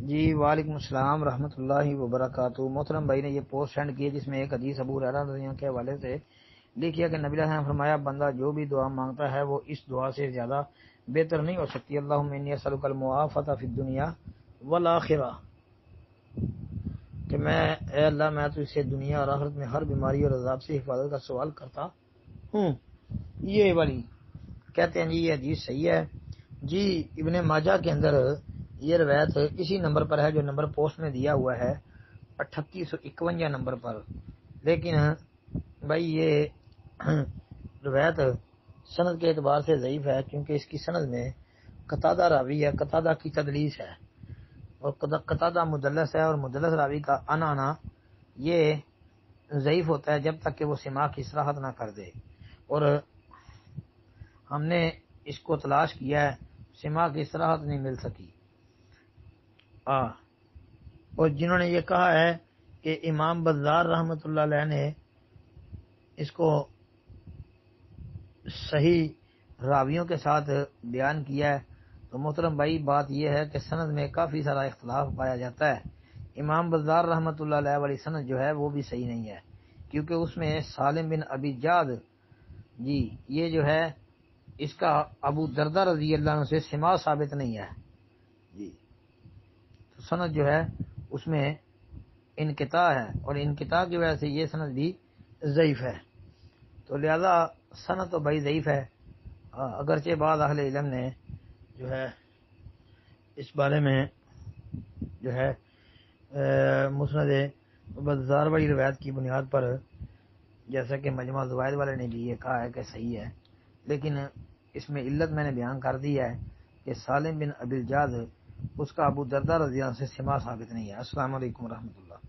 جی وعلیکم السلام رحمۃ اللہ وبرکاتہ۔ محترم بھائی نے یہ پوسٹ سینڈ کی ہے جس میں ایک حدیث ابو ہریرہ رضی اللہ عنہ کے حوالے سے لکھیا کہ نبی علیہ السلام نے فرمایا بندہ جو بھی دعا مانگتا ہے وہ اس دعا سے زیادہ بہتر نہیں ہو سکتی۔ اللہم انی اسألک المعافۃ فی الدنیا والآخرہ، کہ اے اللہ میں تو اس سے دنیا اور آخرت میں ہر بیماری اور عذاب سے حفاظت کا سوال کرتا ہوں۔ یہ والی کہتے ہیں جی یہ حدیث صحیح ہے جی۔ ابن ماجہ کے اندر یہ روایت اسی نمبر پر ہے جو نمبر پوسٹ میں دیا ہوا ہے 3851 نمبر پر، لیکن بھائی یہ روایت سند کے اعتبار سے ضعیف ہے کیونکہ اس کی سند میں قتادہ راوی ہے، قتادہ کی تدلیس ہے اور قتادہ مدلس ہے، اور مدلس راوی کا انا یہ ضعیف ہوتا ہے جب تک کہ وہ سماع کی صراحت نہ کر دے، اور ہم نے اس کو تلاش کیا ہے، سماع کی صراحت نہیں مل سکی۔ اور جنہوں نے یہ کہا ہے کہ امام بزار رحمۃ اللہ علیہ نے اس کو صحیح راویوں کے ساتھ بیان کیا ہے، تو محترم بھائی بات یہ ہے کہ سند میں کافی سارا اختلاف پایا جاتا ہے۔ امام بزار رحمۃ اللہ علیہ والی سند جو ہے وہ بھی صحیح نہیں ہے کیونکہ اس میں سالم بن ابی جاد جی یہ جو ہے اس کا ابو دردہ رضی اللہ عنہ سے سماع ثابت نہیں ہے جی، تو سند جو ہے اس میں انقطاع ہے، اور انقطاع کی وجہ سے یہ سند بھی ضعیف ہے، تو لہذا سند تو بھائی ضعیف ہے۔ اگرچہ بعض اہل علم نے جو ہے اس بارے میں جو ہے مسند بزار والی روایت کی بنیاد پر جیسا کہ مجمع زوائد والے نے بھی یہ کہا ہے کہ صحیح ہے، لیکن اس میں علت میں نے بیان کر دی ہے کہ سالم بن ابی الجاد اس کا ابو دردہ رضی اللہ عنہ سے سماع ثابت نہیں ہے۔ السلام علیکم ورحمۃ اللہ۔